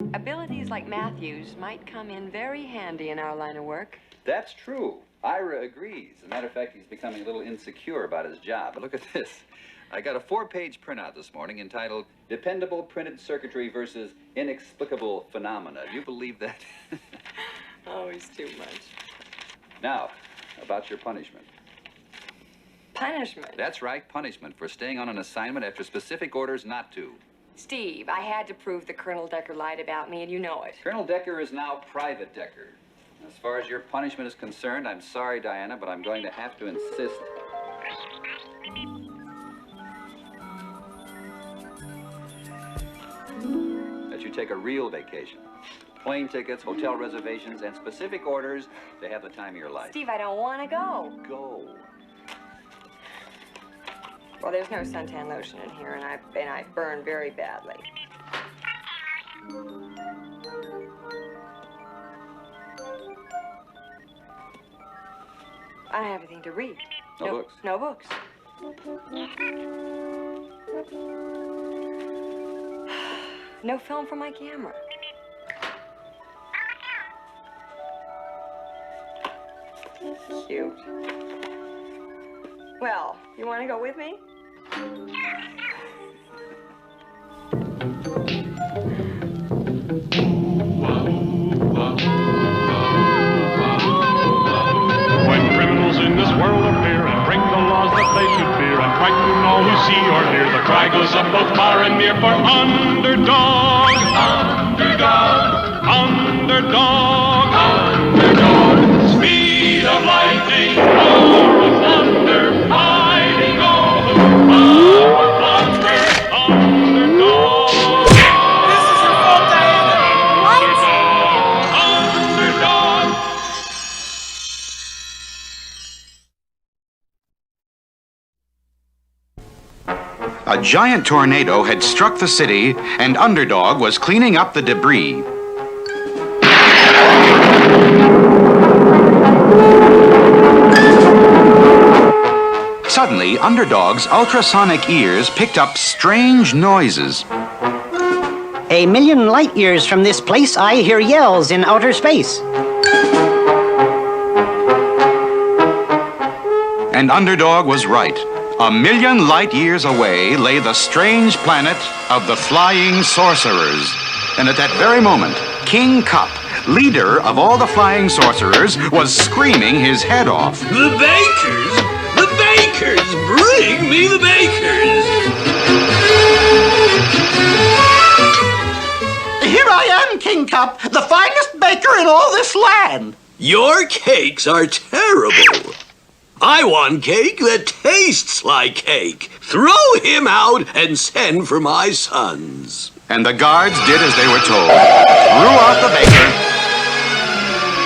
Abilities like Matthew's might come in very handy in our line of work. That's true. Ira agrees. As a matter of fact, he's becoming a little insecure about his job. But look at this. I got a 4-page printout this morning entitled Dependable Printed Circuitry versus Inexplicable Phenomena. Do you believe that? Always too much. Now, about your punishment. Punishment? That's right, punishment for staying on an assignment after specific orders not to. Steve, I had to prove that Colonel Decker lied about me, and you know it. Colonel Decker is now Private Decker. As far as your punishment is concerned, I'm sorry, Diana, but I'm going to have to insist. That you take a real vacation. Plane tickets, hotel reservations, and specific orders to have the time of your life. Steve, I don't want to go. Go. Well, there's no suntan lotion in here, and I burn very badly. I don't have anything to read. No books? No books. No film for my camera. Cute. Well, you want to go with me? When criminals in this world appear and break the laws that they should fear and frighten all who see or hear, the cry goes up both far and near for Underdog. Underdog. Underdog. Underdog. Speed of lightning, roar of thunder, fighting all who thunder. Underdog. This is your fault, Diana. Underdog. A giant tornado had struck the city, and Underdog was cleaning up the debris. Suddenly, Underdog's ultrasonic ears picked up strange noises. A million light years from this place, I hear yells in outer space. And Underdog was right. A million light years away lay the strange planet of the Flying Sorcerers. And at that very moment, King Cup, leader of all the Flying Sorcerers, was screaming his head off. The bakers! The bakers! Bring me the bakers! Here I am, King Cup, the finest baker in all this land. Your cakes are terrible. I want cake that tastes like cake. Throw him out and send for my sons. And the guards did as they were told, threw out the baker,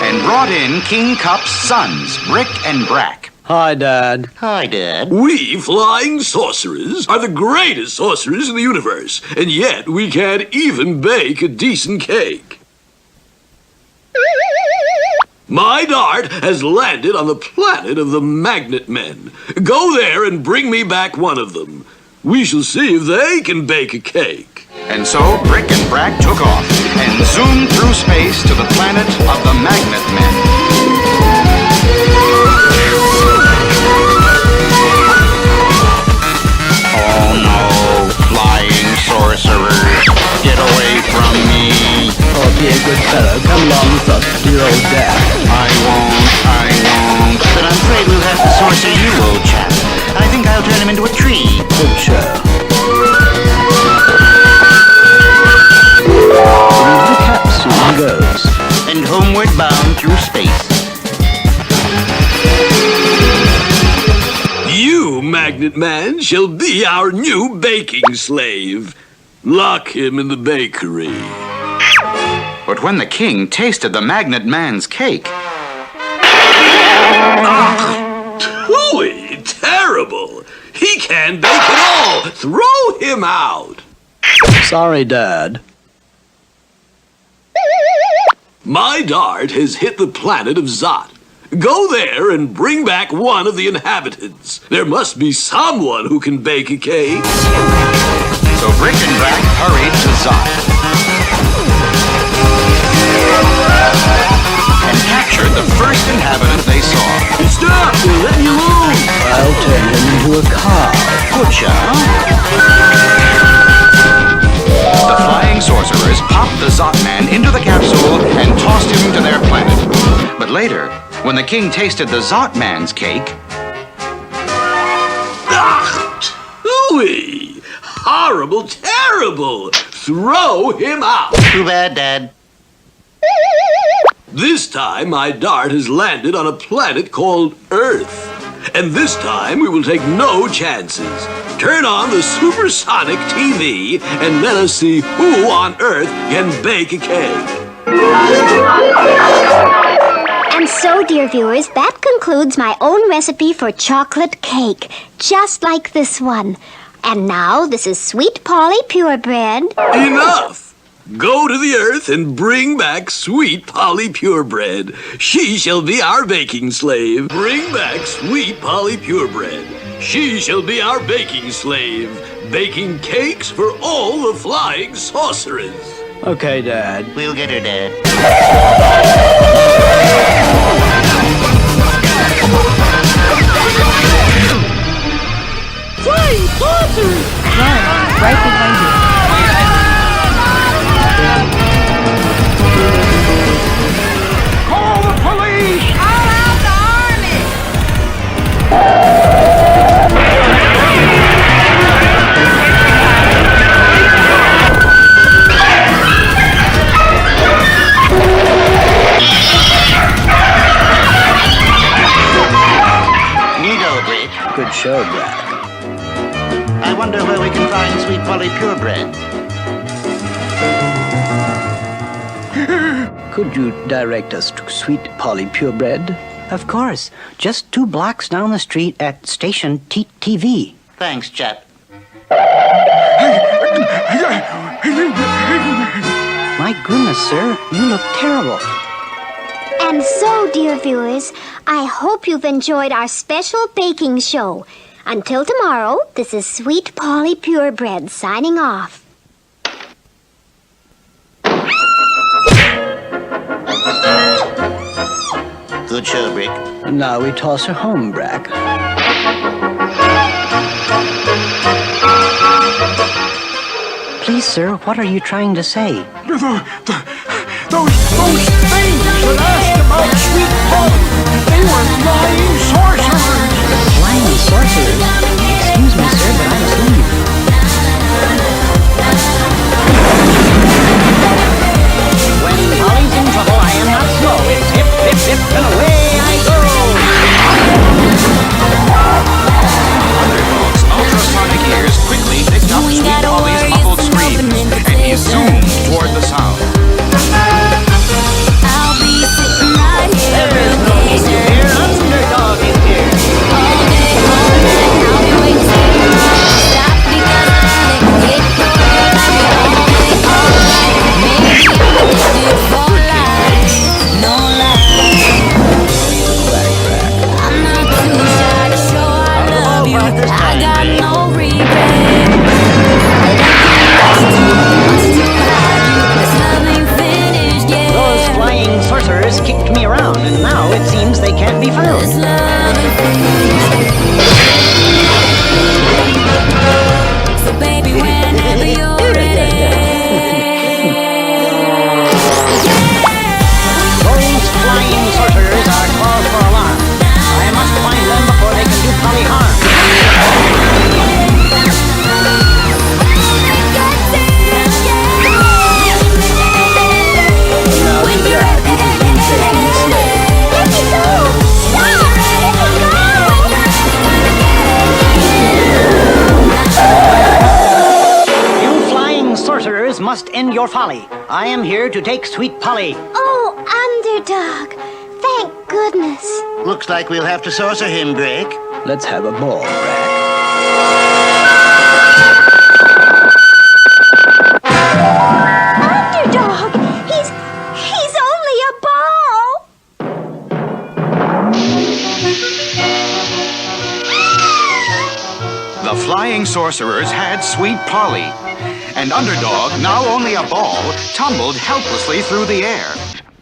and brought in King Cup's sons, Brick and Brack. Hi, Dad. Hi, Dad. We Flying Sorcerers are the greatest sorcerers in the universe, and yet we can't even bake a decent cake. My dart has landed on the planet of the Magnet Men. Go there and bring me back one of them. We shall see if they can bake a cake. And so Brick and Brack took off and zoomed through space to the planet of the Magnet Men. Oh no, Flying Sorcerers, get away from me. Oh, be a good fellow. Come along with us to your old dad. I won't. But I'm afraid we'll have to sorcer you, old chap. I think I'll turn him into a tree. Oh, sure. The capsule goes. And homeward bound through space. You, Magnet Man, shall be our new baking slave. Lock him in the bakery. But when the king tasted the Magnet Man's cake, Tooey, terrible. He can't bake at all. Throw him out. Sorry, Dad. My dart has hit the planet of Zot. Go there and bring back one of the inhabitants. There must be someone who can bake a cake. so Brick and Brack hurried to Zot. Good job. The Flying Sorcerers popped the Zot-Man into the capsule and tossed him to their planet. But later, when the king tasted the Zot-Man's cake... Ooh-wee! Horrible, terrible! Throw him out! Too bad, Dad. This time, my dart has landed on a planet called Earth. And this time, we will take no chances. Turn on the supersonic TV and let us see who on Earth can bake a cake. And so, dear viewers, that concludes my own recipe for chocolate cake, just like this one. And now, this is Sweet Polly Purebred. Enough! Go to the Earth and bring back Sweet Polly Purebred. She shall be our baking slave. Bring back Sweet Polly Purebred. She shall be our baking slave, baking cakes for all the Flying Sorcerers. Okay, Dad. We'll get her, Dad. Flying Sorcerers! Right behind you. Call the police! Call out the army! Neato, Brick. Good show, Brad. I wonder where we can find Sweet Polly Purebred. Could you direct us to Sweet Polly Purebred? Of course. Just 2 blocks down the street at Station TV. Thanks, chap. My goodness, sir. You look terrible. And so, dear viewers, I hope you've enjoyed our special baking show. Until tomorrow, this is Sweet Polly Purebred signing off. Good show, Brick. And now we toss her home, Brack. Please, sir, what are you trying to say? Those things that asked about Sweet Polly, they were flying sorcerers. Flying sorcerers? Excuse me, sir, but I'm asleep. When Polly's in trouble, I am not slow. It's hip, hip, hip, and away I go. Underdog's ultrasonic ears quickly picked up Sweet Polly's muffled scream, and he zoomed toward the sound. I'll be sitting right here. There is no need to fear. Underdog is here. All day, all night, I'll be waiting. Stop because I get cold. I'll be all day, all night. Maybe I'll live it for life. No lie. I'm not too shy to show I love you. I got no regret. Much to hide you. This love ain't finished yet. Those flying sorcerers kicked me around, and now it seems they can't be This found. love ain't finished yet. So baby, whenever you're ready. Those flying sorcerers are cause for alarm. I must find them before they can do Polly harm. Now, Dad, you can be baking slave. You flying sorcerers must end your folly. I am here to take Sweet Polly. Oh, Underdog. Thank goodness. Looks like we'll have to sorcer him, Brick. Let's have a ball, Brack. Underdog! He's only a ball! The Flying Sorcerers had Sweet Polly, and Underdog, now only a ball, tumbled helplessly through the air.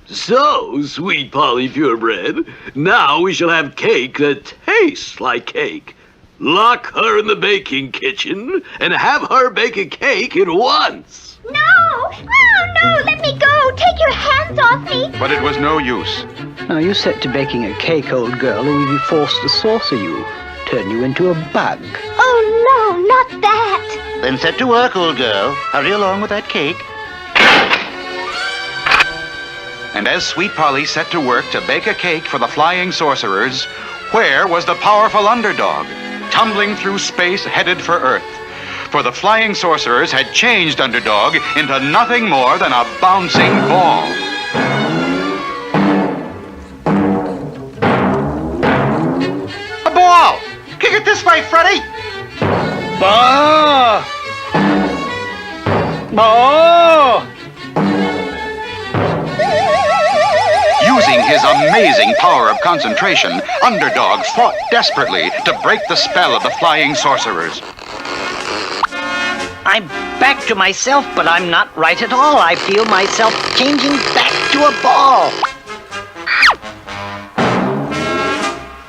So, Sweet Polly Purebred, now we shall have cake that tastes like cake. Lock her in the baking kitchen and have her bake a cake at once. No! Oh, no! Let me go! Take your hands off me! But it was no use. Now, you set to baking a cake, old girl, and we'll be forced to saucer you. Turn you into a bug. Oh, no, not that! Then set to work, old girl. Hurry along with that cake. And as Sweet Polly set to work to bake a cake for the Flying Sorcerers, where was the powerful Underdog, tumbling through space headed for Earth? For the Flying Sorcerers had changed Underdog into nothing more than a bouncing ball. A ball! Kick it this way, Freddy! Bah! Bah! Using his amazing power of concentration, Underdog fought desperately to break the spell of the Flying Sorcerers. I'm back to myself, but I'm not right at all. I feel myself changing back to a ball.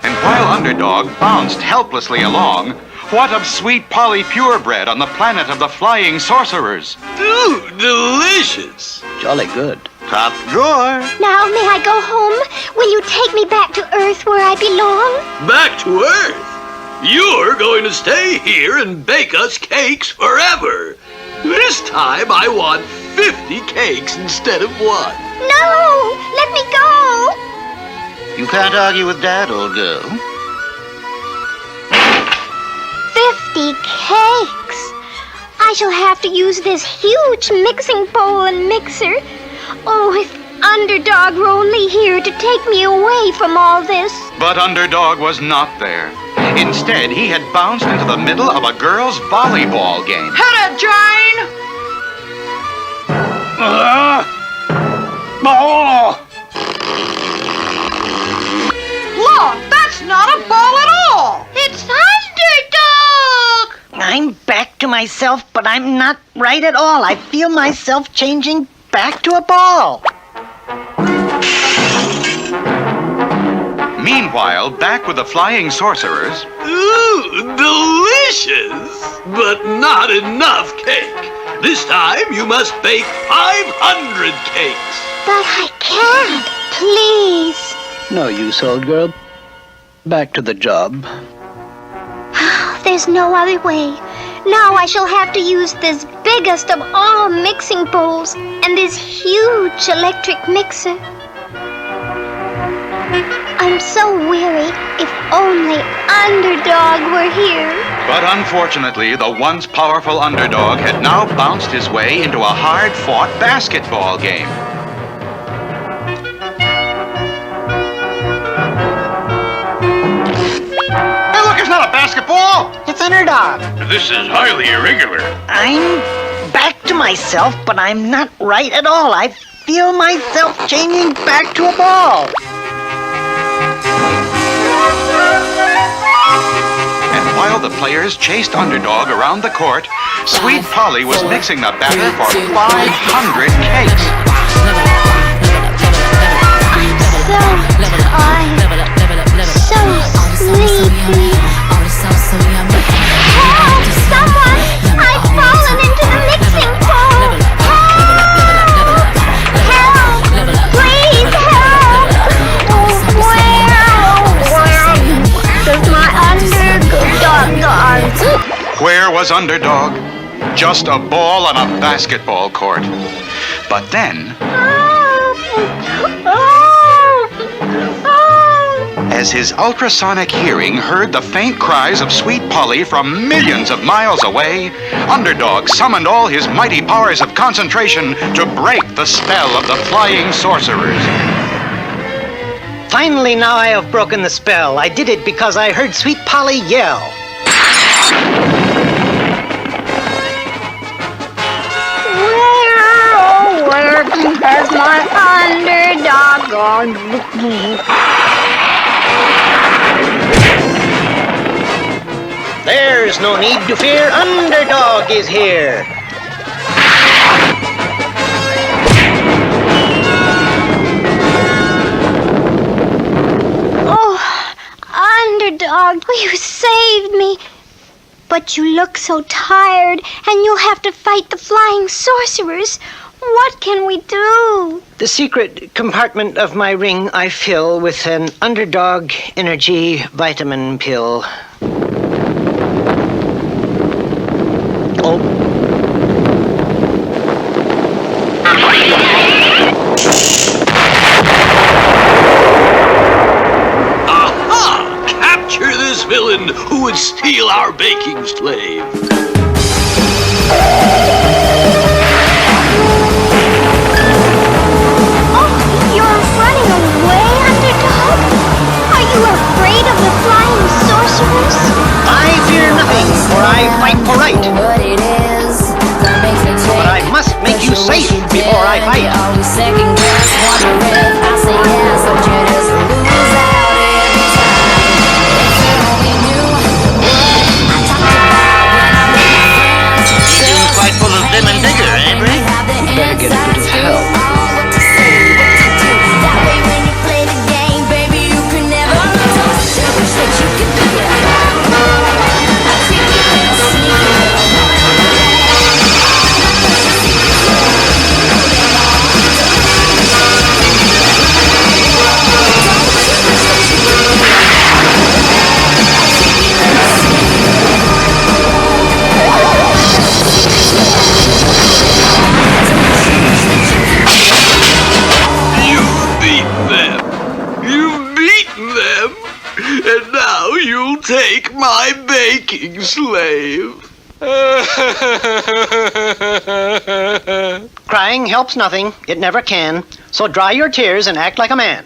And while Underdog bounced helplessly along, what of Sweet Polly Purebred on the planet of the Flying Sorcerers? Ooh, delicious. Jolly good. Top drawer. Now, may I go home? Will you take me back to Earth where I belong? Back to Earth? You're going to stay here and bake us cakes forever. This time I want 50 cakes instead of 1. No! Let me go! You can't argue with Dad, old girl. 50 cakes! I shall have to use this huge mixing bowl and mixer. Oh, if Underdog were only here to take me away from all this. But Underdog was not there. Instead, he had bounced into the middle of a girls' volleyball game. Hit it, Jane! Ball! Look, that's not a ball at all! It's Underdog! I'm back to myself, but I'm not right at all. I feel myself changing back to a ball. Meanwhile, back with the Flying Sorcerers. Ooh, delicious! But not enough cake. This time you must bake 500 cakes. But I can't. Please. No use, old girl. Back to the job. There's no other way. Now I shall have to use this biggest of all mixing bowls and this huge electric mixer. I'm so weary. If only Underdog were here. But unfortunately, the once powerful Underdog had now bounced his way into a hard-fought basketball game. Hey, look, it's not a basketball! It's Underdog. This is highly irregular. I'm back to myself, but I'm not right at all. I feel myself changing back to a ball. And while the players chased Underdog around the court, Sweet Polly was mixing the batter for 500 cakes. So sleepy. Help! Someone! I've fallen into the mixing bowl! Help! Help! Please help! Where does my Underdog go? Where was Underdog? Just a ball on a basketball court. But then, as his ultrasonic hearing heard the faint cries of Sweet Polly from millions of miles away, Underdog summoned all his mighty powers of concentration to break the spell of the Flying Sorcerers. Finally, now I have broken the spell. I did it because I heard Sweet Polly yell. Where has my Underdog gone? There's no need to fear. Underdog is here. Oh, Underdog, you saved me. But you look so tired, and you'll have to fight the Flying Sorcerers. What can we do? The secret compartment of my ring I fill with an Underdog energy vitamin pill. Oh. Aha! Capture this villain who would steal our baking slave. You're running away, Underdog? Are you afraid of the Flying Sorcerers? I fear nothing, for I fight for right. But I must make you safe before I fight. Seems quite full of vim and vigor, eh, Brig? Better get a little help. And now you'll take my baking slave. Crying helps nothing. It never can. So dry your tears and act like a man.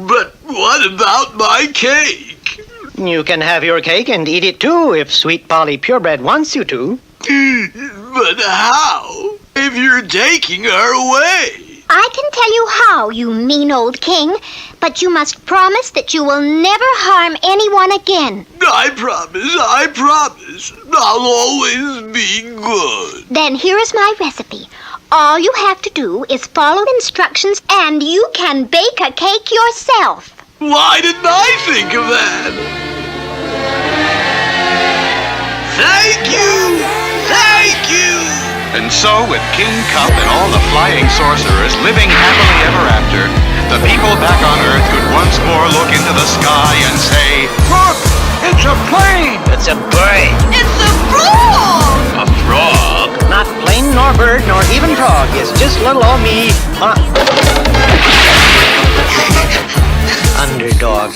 But what about my cake? You can have your cake and eat it too if Sweet Polly Purebred wants you to. But how? If you're taking her away? I can tell you how, you mean old king. But you must promise that you will never harm anyone again. I promise. I'll always be good. Then here is my recipe. All you have to do is follow the instructions and you can bake a cake yourself. Why didn't I think of that? Thank you! Thank you! And so, with King Cup and all the Flying Sorcerers living happily ever after, the people back on Earth could once more look into the sky and say, Look! It's a plane! It's a bird. It's a frog! A frog? Not plane, nor bird, nor even frog. It's just little old me. Underdog.